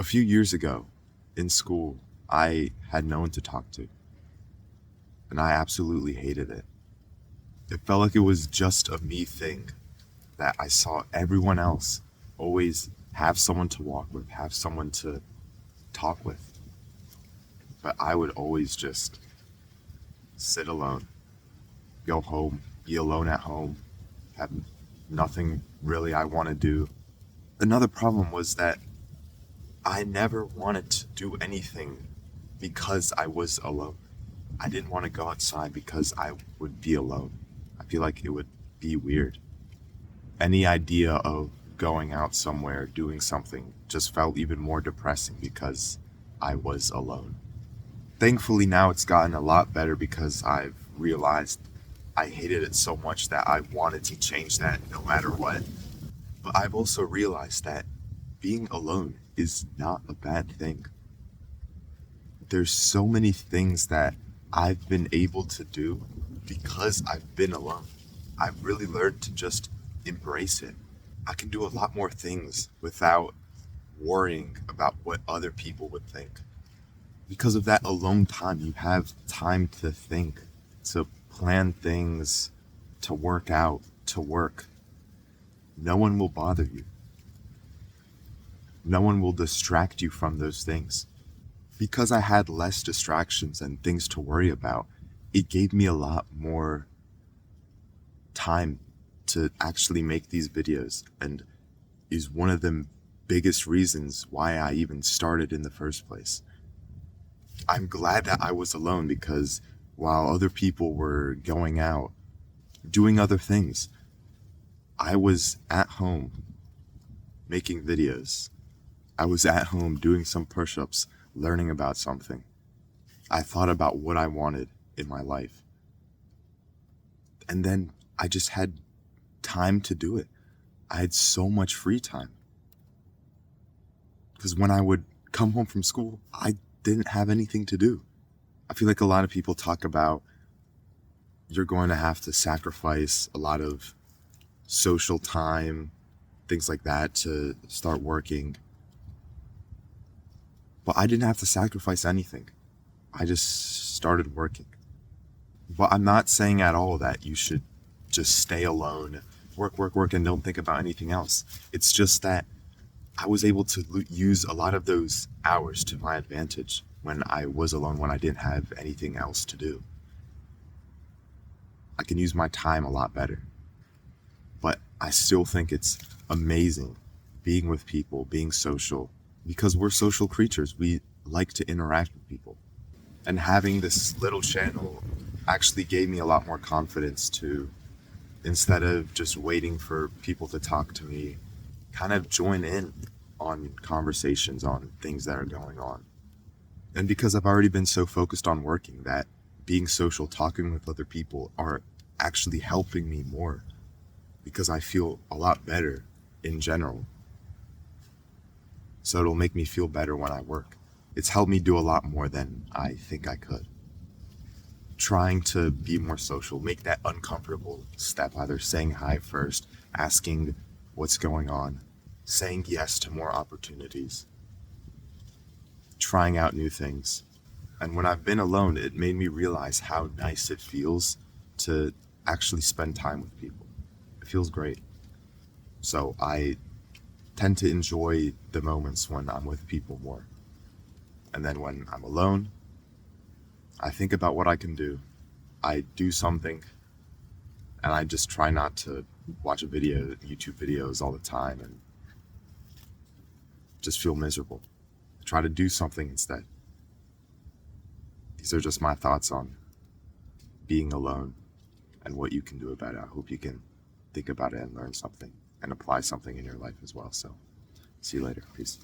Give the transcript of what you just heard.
A few years ago, in school, I had no one to talk to, and I absolutely hated it. It felt like it was just a me thing, that I saw everyone else always have someone to walk with, have someone to talk with, but I would always just sit alone, go home, be alone at home, have nothing really I want to do. Another problem was that I never wanted to do anything because I was alone. I didn't want to go outside because I would be alone. I feel like it would be weird. Any idea of going out somewhere, doing something, just felt even more depressing because I was alone. Thankfully, now it's gotten a lot better because I've realized I hated it so much that I wanted to change that no matter what. But I've also realized that being alone is not a bad thing. There's so many things that I've been able to do because I've been alone. I've really learned to just embrace it. I can do a lot more things without worrying about what other people would think. Because of that alone time, you have time to think, to plan things, to work out, to work. No one will bother you. No one will distract you from those things. Because I had less distractions and things to worry about, it gave me a lot more time to actually make these videos, and is one of the biggest reasons why I even started in the first place. I'm glad that I was alone because while other people were going out, doing other things, I was at home making videos. I was at home doing some push-ups, learning about something. I thought about what I wanted in my life. And then I just had time to do it. I had so much free time. Because when I would come home from school, I didn't have anything to do. I feel like a lot of people talk about you're going to have to sacrifice a lot of social time, things like that, to start working. But I didn't have to sacrifice anything. I just started working. But I'm not saying at all that you should just stay alone, work, and don't think about anything else. It's just that I was able to use a lot of those hours to my advantage when I was alone, when I didn't have anything else to do. I can use my time a lot better. But I still think it's amazing being with people, being social, because we're social creatures. We like to interact with people. And having this little channel actually gave me a lot more confidence to, instead of just waiting for people to talk to me, kind of join in on conversations on things that are going on. And because I've already been so focused on working, that being social, talking with other people are actually helping me more, because I feel a lot better in general. So it'll make me feel better when I work. It's helped me do a lot more than I think I could. Trying to be more social, make that uncomfortable step, either saying hi first, asking what's going on, saying yes to more opportunities, trying out new things. And when I've been alone, it made me realize how nice it feels to actually spend time with people. It feels great. So I tend to enjoy the moments when I'm with people more. And then when I'm alone, I think about what I can do. I do something, and I just try not to watch YouTube videos all the time and just feel miserable. I try to do something instead. These are just my thoughts on being alone and what you can do about it. I hope you can think about it and learn something and apply something in your life as well. So, see you later. Peace.